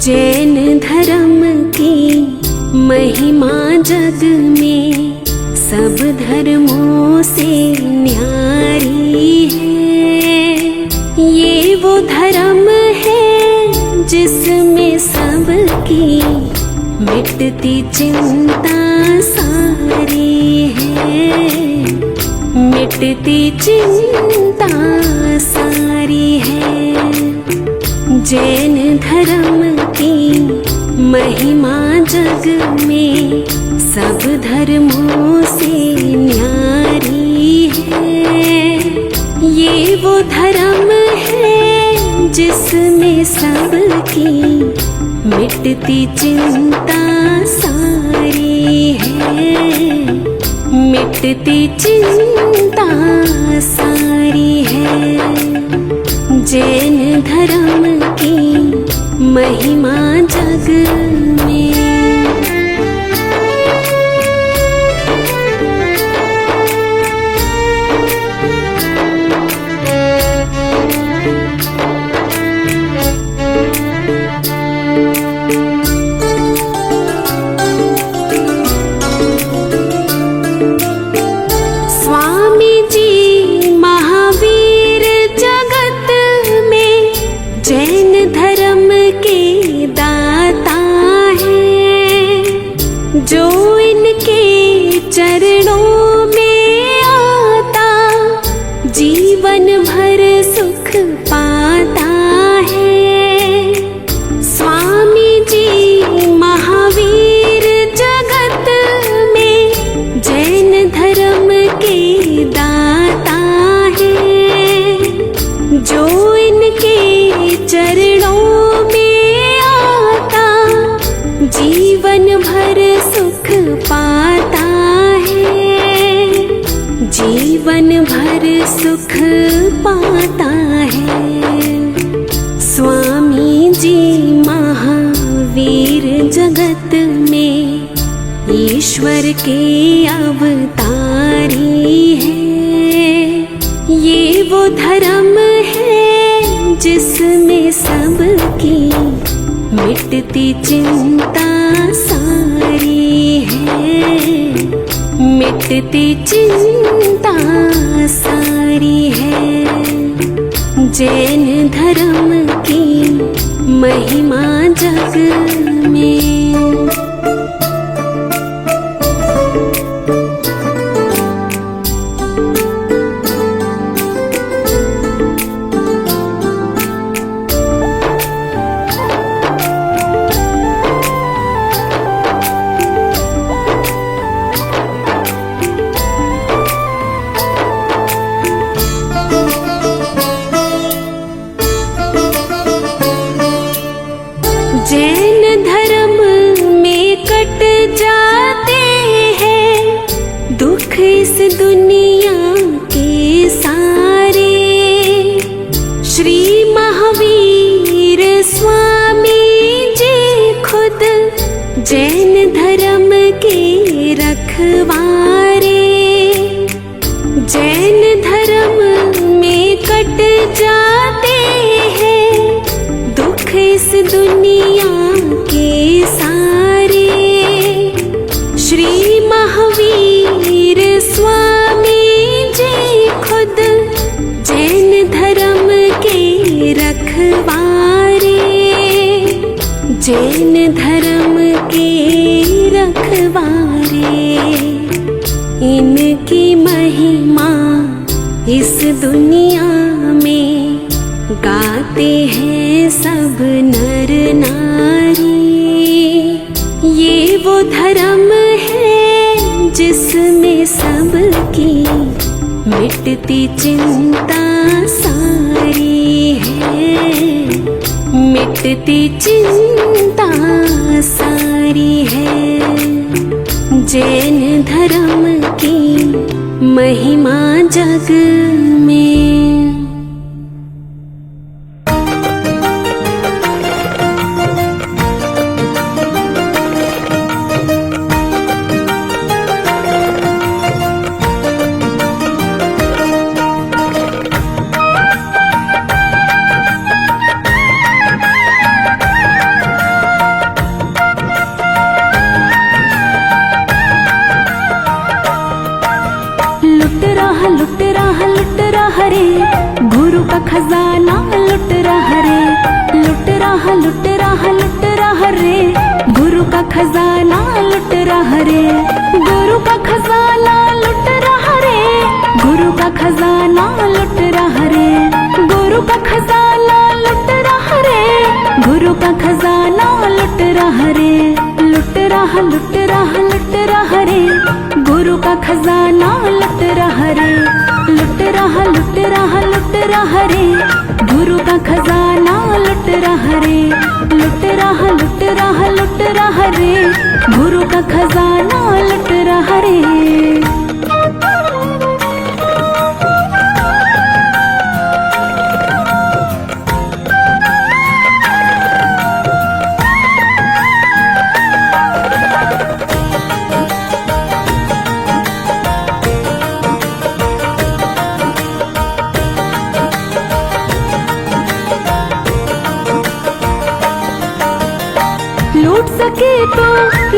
जैन धर्म की महिमा जग में सब धर्मों से न्यारी है। ये वो धर्म है जिसमें सबकी मिटती चिंता सारी है, मिटती चिंता सारी है। जैन धर्म की महिमा जग में सब धर्मों से न्यारी है। ये वो धर्म है जिसमें सबकी मिटती चिंता सारी है, मिटती चिंता सारी है। जैन धर्म की महिमा जग में। स्वामी जी महावीर जगत में जैन धर्म के दाता हैं। जो इनके चरणों में आता जीवन भर सुख पाता है। स्वामी जी महावीर जगत में जैन धर्म के दाता हैं। जो इनके चरणों में आता जीवन भर सुख पाता है, जीवन भर सुख पाता है। स्वामी जी महावीर जगत में ईश्वर के अवतारी है। ये वो धर्म है जिसमें सबकी मिटती चिंता सारी है, मिटती चिंता सारी है। जैन धर्म की महिमा जग में। जैन धर्म में कट जाते हैं दुख इस दुनिया के सारे। श्री महावीर स्वामी जी खुद जैन धर्म के रखवारे। जैन धर्म में कट जाते हैं दुख इस दुनिया के सारे। श्री महावीर स्वामी जी खुद जैन धर्म के रखवारे, जैन धर्म के रखवारे। इनकी महिमा इस दुनिया में गाते हैं सब नर नारी। ये वो धर्म है जिसमें सबकी मिटती चिंता सारी है, मिटती चिंता सारी है। जैन धर्म की महिमा जग में। लुट रहा रे गुरु का खजाना, लुट रहा रे, लुट रहा रे गुरु का खजाना, लुट रहा रे, गुरु का खजाना लुट रहा रे, गुरु का खजाना लुट रहा रे, गुरु का खजाना लुट रहा रे, गुरु का खजाना लुट रहा रे, लुट रहा रे गुरु का खजाना, लुट रहा रे, लुट रहा रे गुरु का खजाना, लुट रहा रे, लुट रहा रे गुरु का खजाना, लुट रहा रे। लूट सके तो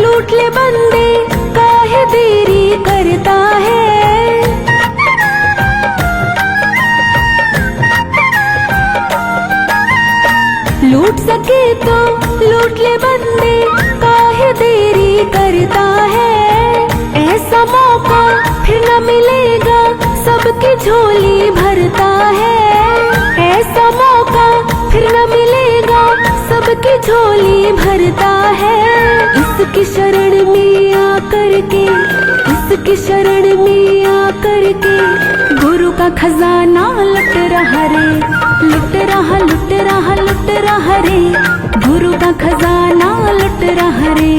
लूट ले बंदे, काहे देरी करता है। लूट सके तो लूट ले बंदे, काहे देरी करता है। ऐसा मौका फिर न मिलेगा, सबकी झोली भरता है। ऐसा मौका फिर न मिलेगा, सबकी झोली भरता है। इसकी शरण में आकर के, इसकी शरण में आकर के गुरु का खजाना, लुट रहा रे, लुट रहा रे गुरु का खजाना, लुट रहा रे,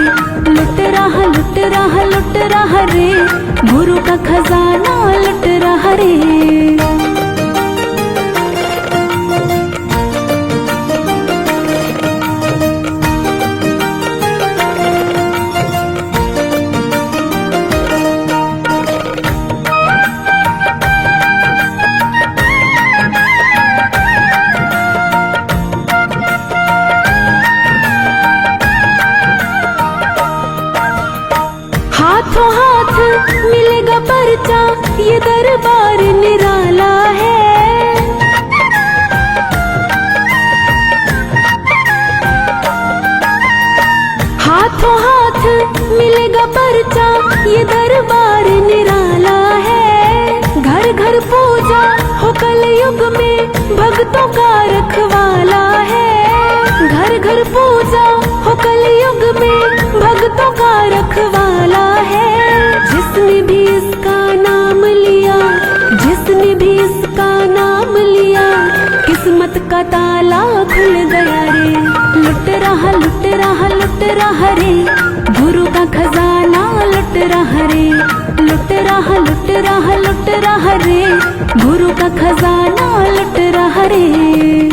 लुट रहा रे गुरु का खजाना, लुट रहा रे। हाथों हाथ मिलेगा पर्चा, ये दरबार निराला है। हाथों हाथ मिलेगा पर्चा, ये दरबार निराला है। घर घर पूजा हो कलयुग में, भक्तों का रखवाला है। घर घर पूजा हो कलयुग में, भक्तों का रखवाला है। जिसने भी इसका नाम लिया, जिसने भी इसका नाम लिया, किस्मत का ताला खुल गया रे। लुट रहा रे गुरु का खजाना, लुट रहा रे, लुट रहा रे गुरु का खजाना, लुट रहा रे।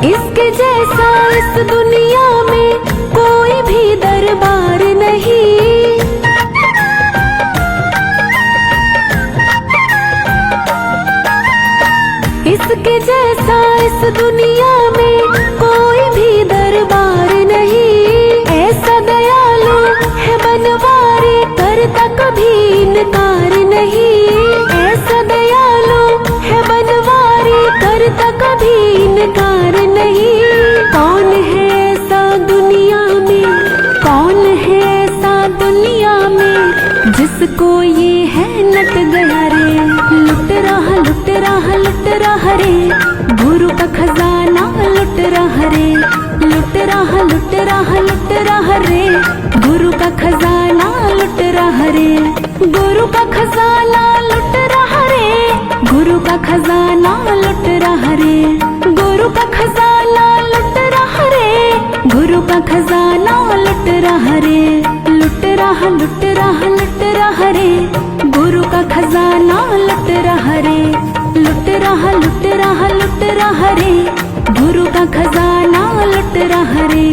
इसके जैसा इस दुनिया में कोई भी दरबार नहीं। इसके जैसा इस दुनिया में कोई भी दरबार नहीं। ऐसा दयालु है बनवारी, करता कभी इनकार नहीं। ऐसा दयालु है बनवारी, करता कभी इनकार नहीं। कौन है ऐसा दुनिया में, कौन है ऐसा दुनिया में, को ये है नट गया रे। लुट रहा लुट रहा लुट रहा रे, गुरु का खजाना लुट रहा रे। लुट रहा लुट रहा लुट रहा रे, गुरु का खजाना लुट रहा रे। गुरु का खजाना लुट रहा रे, गुरु का खजाना लुट रहा रे। गुरु का खजाना लुट रहा रे, गुरु का खजाना लुट रहा रे। लुट रहा लुट रहा लुट रहा रे, गुरु का खजाना लुट रहा रे। लुट रहा लुट रहा लुट रहा रे, गुरु का खजाना लुट रहा रे।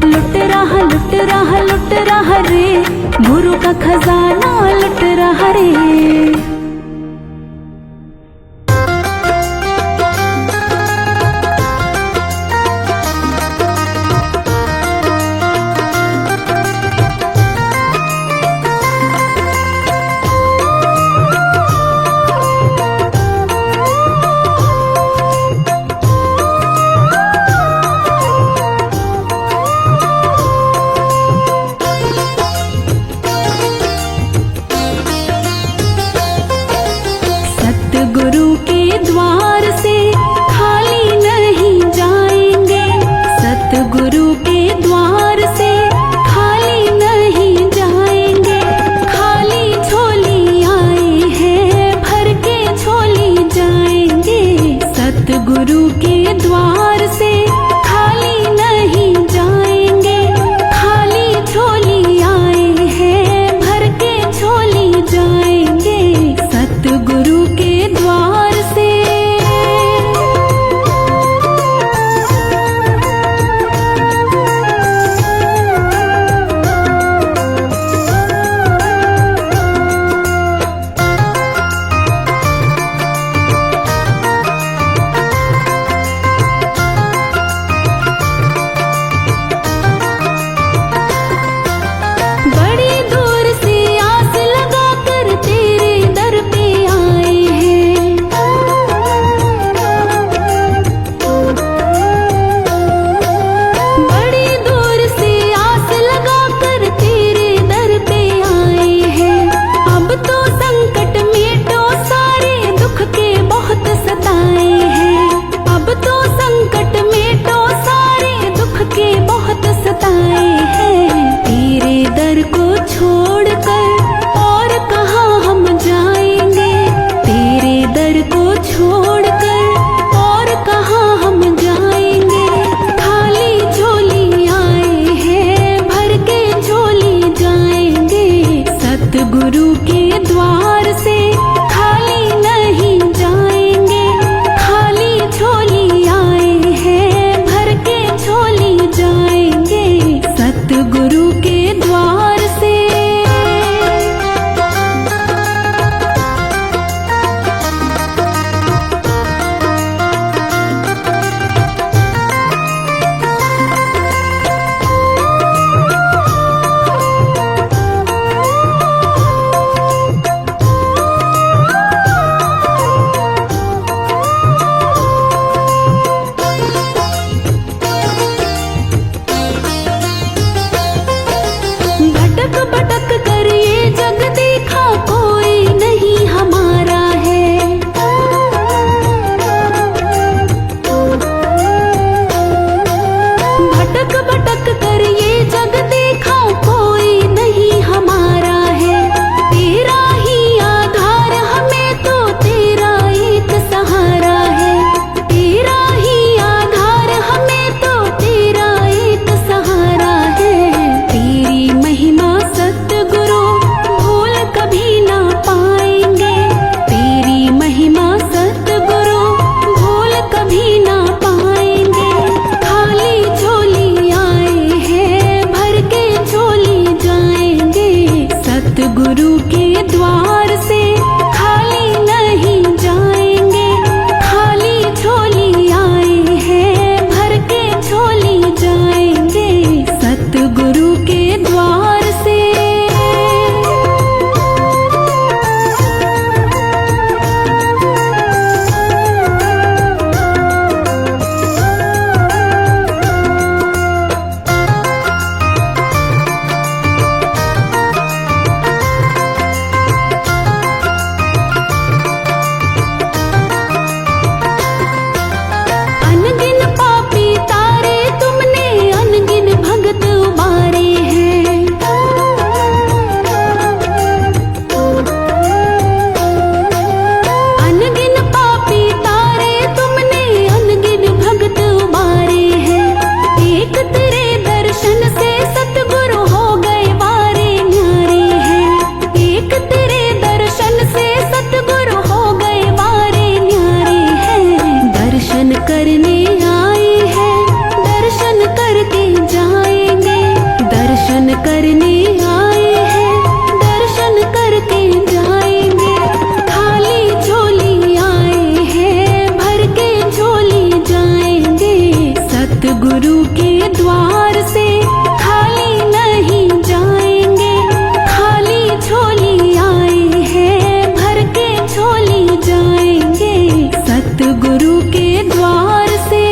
लुट रहा लुट रहा लुट रहा रे, गुरु का खजाना लुट रहा रे। गुरु के द्वार से खाली नहीं जाएंगे। सतगुरु के द्वार से खाली नहीं जाएंगे। खाली झोली आए हैं, भर के झोली जाएंगे। सतगुरु के द्वार से खाली नहीं जाएंगे। खाली झोली आए हैं, भर के झोली जाएंगे। सतगुरु के द्वार से बड़ी दूर से आस लगाकर तेरे दर पे आए हैं। बड़ी दूर से आस लगाकर तेरे दर पे आए हैं। अब तो संकट मिटो, सारे दुख के बहुत सताए हैं। अब तो संकट मिटो, सारे दुख के बहुत सताए हैं। तेरे दर को छोड़कर और कहाँ हम जाएंगे। तेरे दर को छोड़कर और कहाँ हम जाएंगे। खाली झोली आए हैं, भर के झोली जाएंगे। सतगुरु के द्वार से खाली नहीं जाएंगे। खाली झोली आए हैं, भर के झोली जाएंगे। सतगुरु के द्वार से भटक भटक कर ये जग देखा, कोई नहीं हमारा है। भटक भटक कर ये जग देखा, कोई नहीं हमारा है। तेरा ही आधार हमें तो तेरा एक सहारा है। तेरा ही आधार हमें तो तेरा एक सहारा है। तेरी महिमा सतगुरु भूल कभी ना पाएंगे। तेरी महिमा सतगुरु भूल कभी ना पाएंगे। खाली झोली आए हैं, भर के झोली जाएंगे। सतगुरु के द्वार से खाली नहीं जाएंगे। खाली झोली आए हैं, भर के झोली जाएंगे। सतगुरु के द्वार से जाएंगे, खाली झोली आए हैं, भर के झोली जाएंगे। सतगुरु के द्वार से खाली नहीं जाएंगे, खाली झोली आए हैं, भर के झोली जाएंगे। सतगुरु के द्वार से।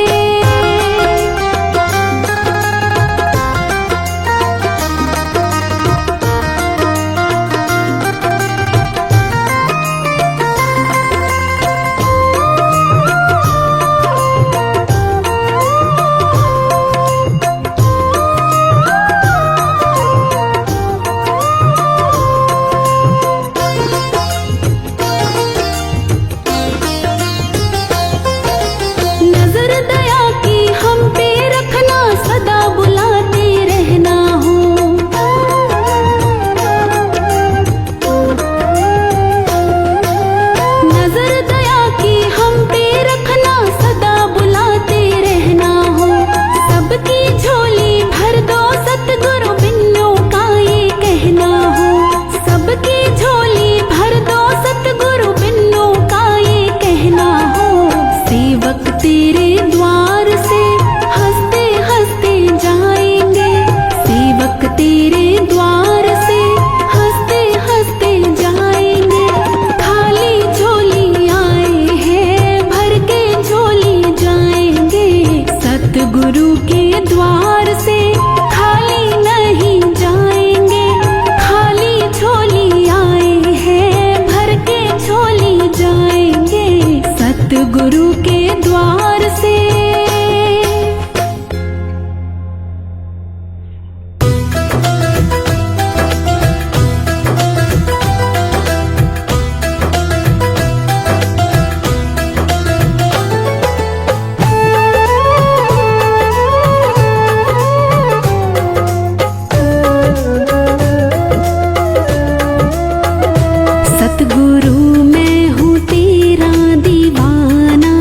नजर दया की हम पे रखना, सदा बुलाते रहना हो। नजर दया की हम पे रखना, सदा बुलाते रहना हो। सबकी झोली भर दो सतगुरु बिन्नों का ये कहना हो। सबकी झोली भर दो सतगुरु बिन्नों का ये कहना हो। सेवक तेरे द्वार से हंसते हंसते जाएंगे, सेवक तेरे द्वार से हंसते हंसते जाएंगे। खाली झोली आए हैं, भर के झोली जाएंगे। सतगुरु के द्वार से खाली नहीं जाएंगे, खाली झोली आए हैं, भर के झोली जाएंगे। सतगुरु के द्वार से। सतगुरु मैं हूँ तेरा दीवाना,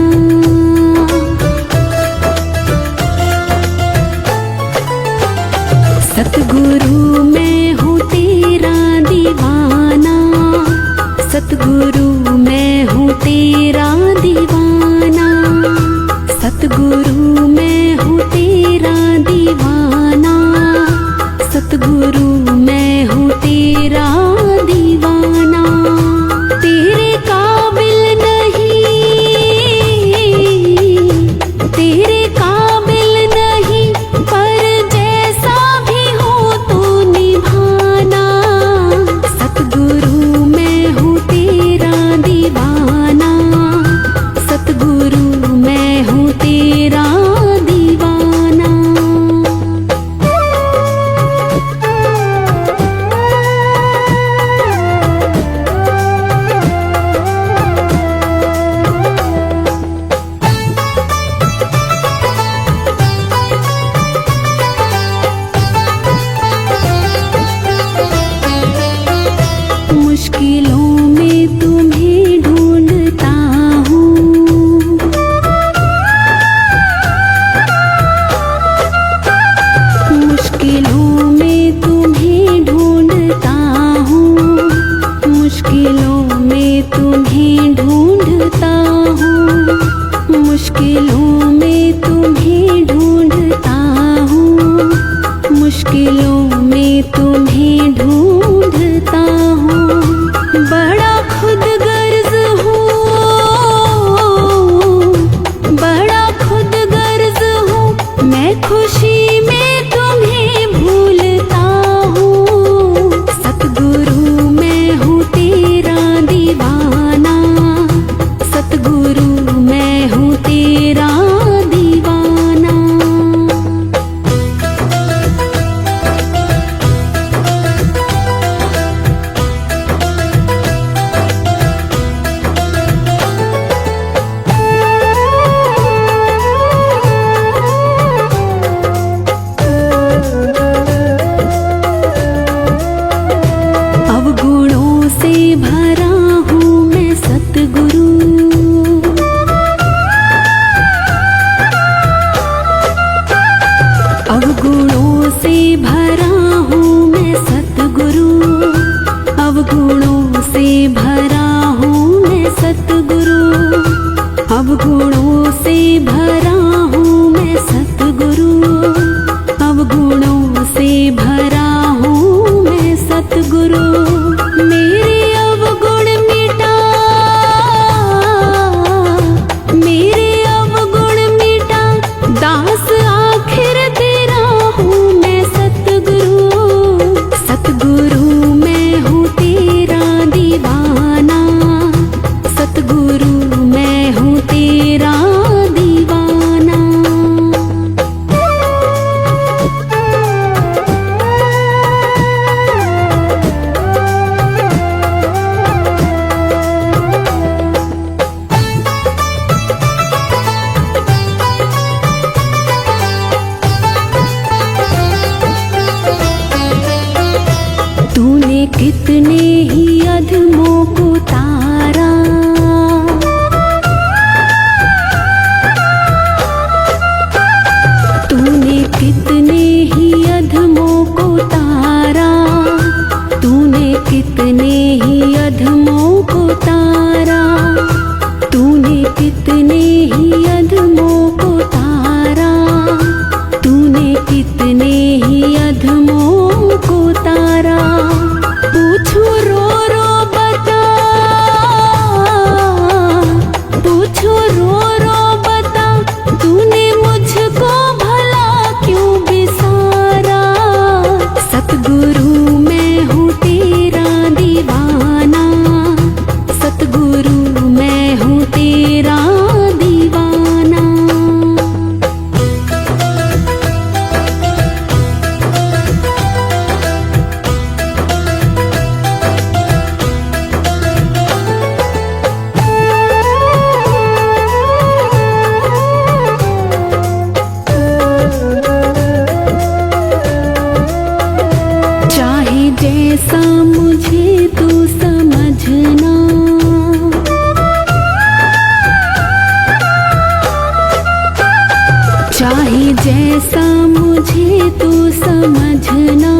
जैसा मुझे तू समझना,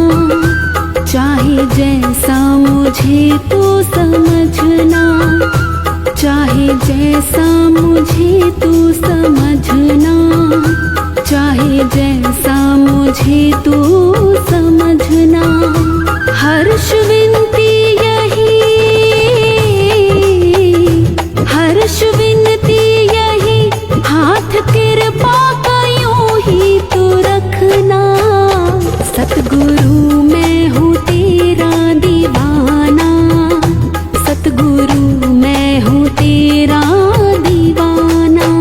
चाहे जैसा मुझे तू समझना, चाहे जैसा मुझे तू समझना, चाहे जैसा मुझे तू समझना। हर्ष विनती यही, हर्ष विनती यही, हाथ कृपा का यूं ही तू रखना। सतगुरु मैं हूँ तेरा दीवाना, सतगुरु मैं हूँ तेरा दीवाना।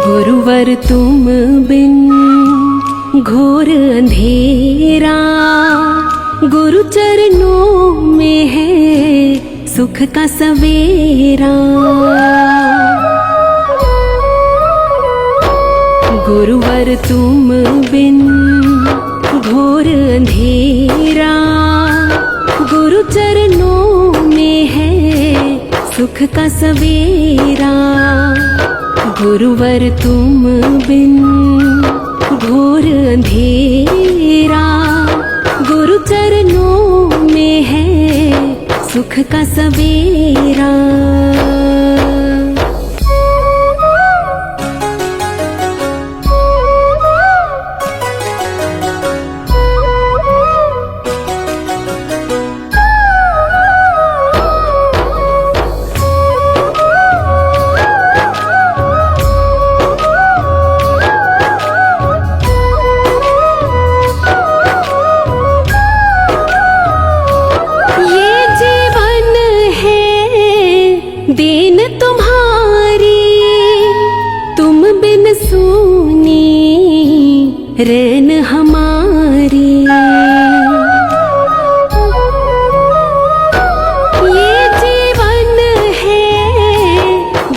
गुरुवर तुम बिन घोर अंधेरा, गुरु चरणों में है सुख का सवेरा। गुरुवर तुम बिन घोर अंधेरा, गुरु चरणों में है सुख का सवेरा। गुरुवर तुम बिन घोर अंधेरा, गुरु चरणों में है सुख का सवेरा। देन तुम्हारी तुम बिन सूनी रैन हमारी। ये जीवन है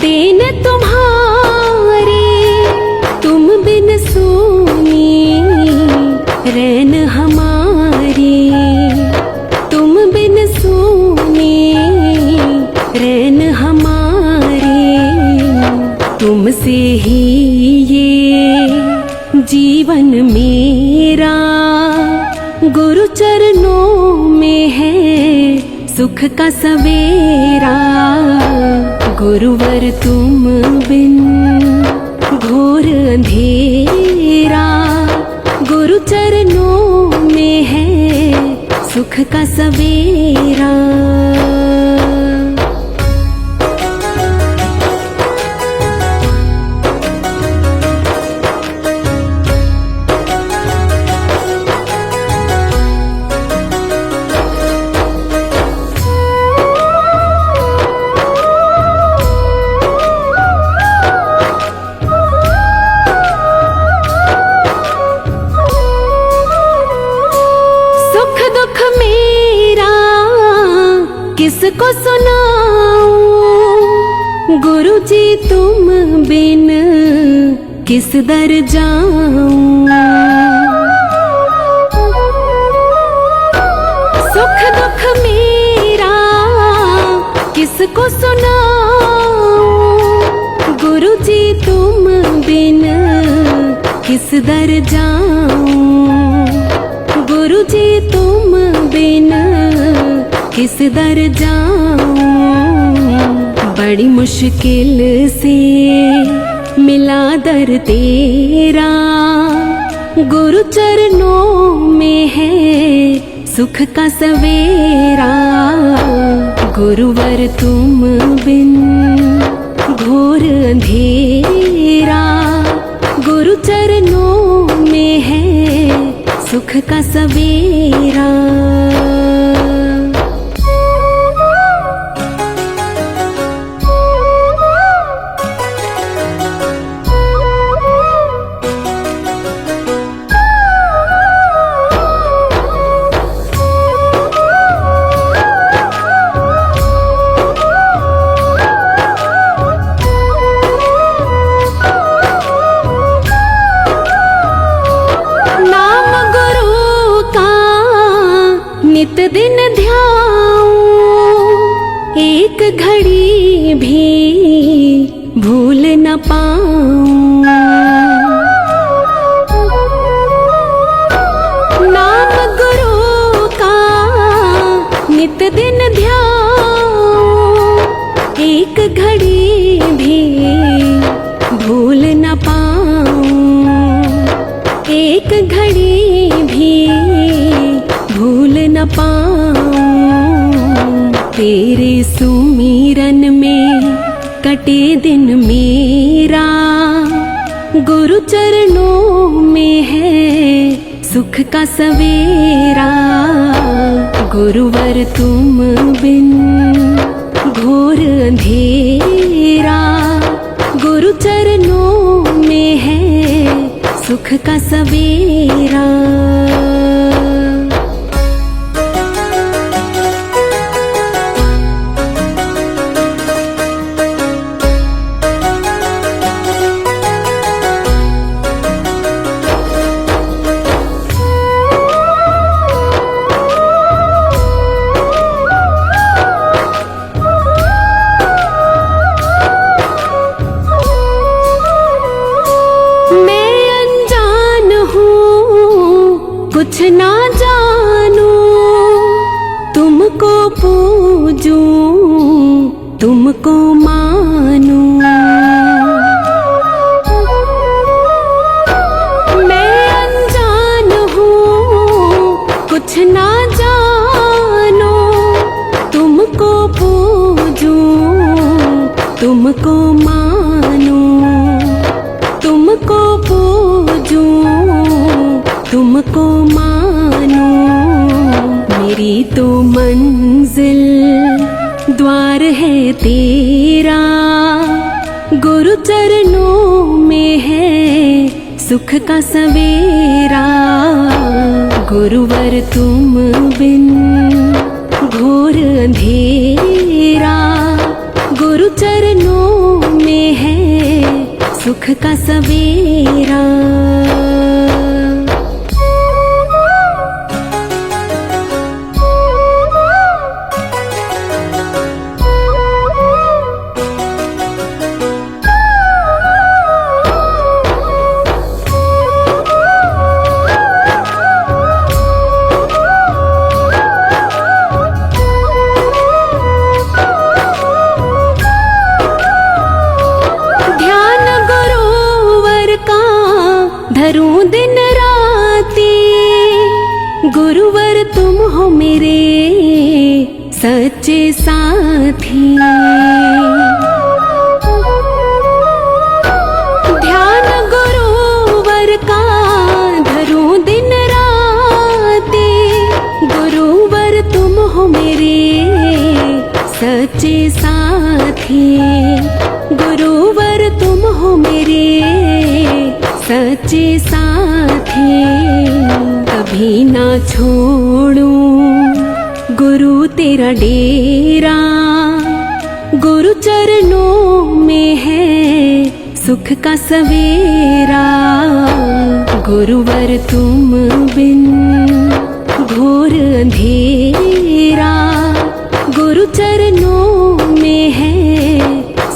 देन तुम्हारी तुम बिन सूनी रैन हमारी। तुम बिन सूनी रैन हमारी, तुमसे ही ये जीवन मेरा, गुरु चरणों में है सुख का सवेरा। गुरुवर तुम बिन घोर अंधेरा, गुरु चरणों में है सुख का सवेरा। किसको सुनाऊं गुरु जी तुम बिन किस दर जाऊं। सुख दुख मेरा किसको सुनाऊं गुरु जी तुम बिन किस दर जाऊं। गुरु जी तुम बिन किस दर जाऊं। बड़ी मुश्किल से मिला दर तेरा, गुरु चरणों में है सुख का सवेरा। गुरुवर तुम बिन घोर अंधेरा, गुरु चरणों में है सुख का सवेरा। नित दिन ध्याऊं, एक घड़ी भी भूल न पाऊं। नाम गुरु का नित दिन ध्याऊं, एक घड़ी भी भूल न पाऊं। एक घड़ी भी भूल न पाऊं। तेरे सुमिरन में कटे दिन मेरा, गुरु चरणों में है सुख का सवेरा। गुरुवर तुम बिन घोर अंधेरा, गुरु चरणों में है सुख का सवेरा। कुछ ना जानू, तुमको पूजूं, तुमको मानूं। मैं अनजान हूँ, कुछ ना जानू, तुमको पूजूं, तुमको मानूं। तुमको पूजूं, तुमको मानूं। मेरी तो मंजिल द्वार है तेरा, गुरु चरणों में है सुख का सवेरा। गुरुवर तुम बिन घोर अंधेरा, गुरु चरणों में है सुख का सवेरा। धरूं दिन राती, गुरुवर तुम हो मेरे सच्चे साथी। ध्यान गुरुवर का धरूं दिन राती, गुरुवर तुम हो मेरे सच्चे साथी। गुरुवर तुम हो मेरे सच्चे साथी। कभी ना छोड़ूं गुरु तेरा डेरा, गुरु चरणों में है सुख का सवेरा। गुरुवर तुम बिन घोर अंधेरा, गुरु चरणों में है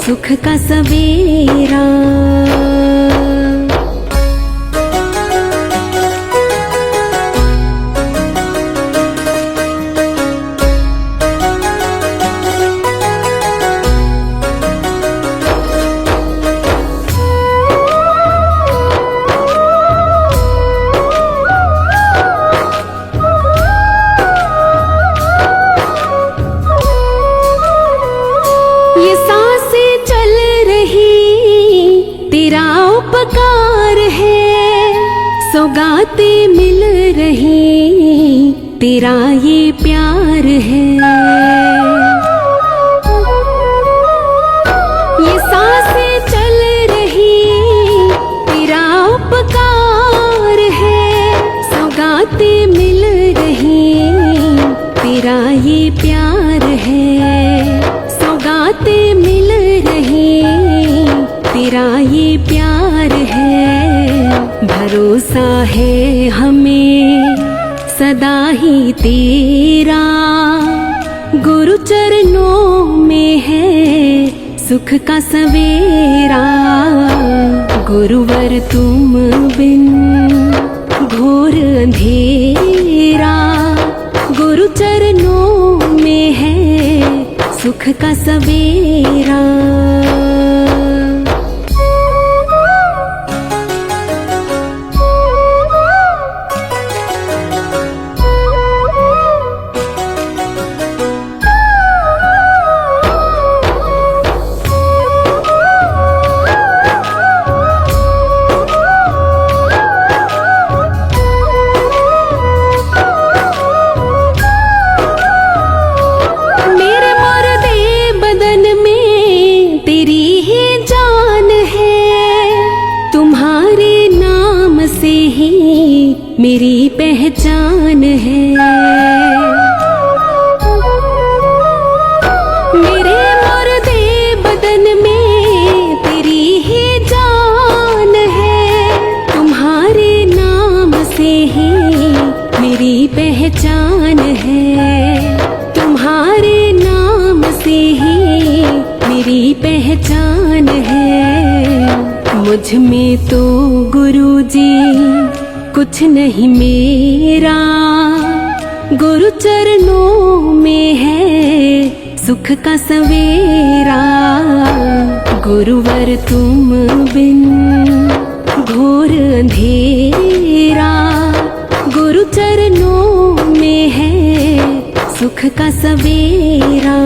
सुख का सवेरा। ये सांसें चल रही तेरा उपकार है, सौगातें मिल रही तेरा ये प्यार है। ये सांसें चल रही तेरा उपकार है, सौगातें मिल रही तेरा ये प्यार है। सौगातें मिल रही तेरा ये प्यार है। भरोसा है हमें सदा ही तेरा, गुरु चरणों में है सुख का सवेरा। गुरुवर तुम बिन घोर अंधेरा, गुरु चरणों में है सुख का सवेरा। मेरी पहचान है, मेरे मुर्दे बदन में तेरी ही जान है। तुम्हारे नाम से ही मेरी पहचान है, तुम्हारे नाम से ही मेरी पहचान है। मुझ में तो गुरुजी कुछ नहीं मेरा, गुरु चरणों में है सुख का सवेरा। गुरुवर तुम बिन घोर अंधेरा, गुरु चरणों में है सुख का सवेरा।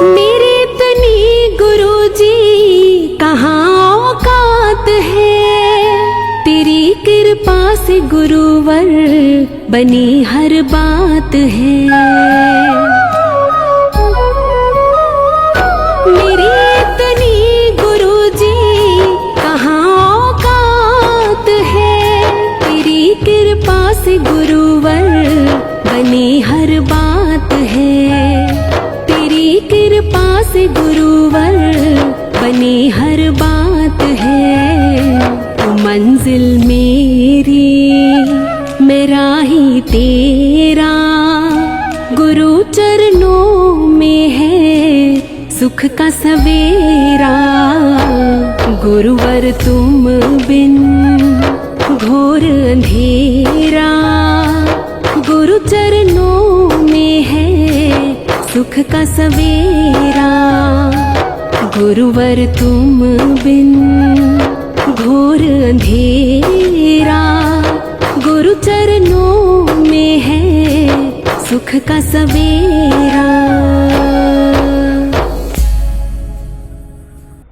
मेरे तनी गुरुजी कहाँ औकात है, तेरी कृपा से गुरुवर बनी हर बात है। मेरे तनी गुरुजी कहाँ औकात है, तेरी कृपा से गुरुवर बनी हर बात है। कृपा से गुरुवर बनी हर बात है। वो मंजिल मेरी मेरा ही तेरा, गुरु चरणों में है सुख का सवेरा। गुरुवर तुम बिन घोर अंधेरा, गुरु चरणों में है सुख का सवेरा। गुरुवर तुम बिन घोर अंधेरा, गुरु चरणों में है सुख का सवेरा।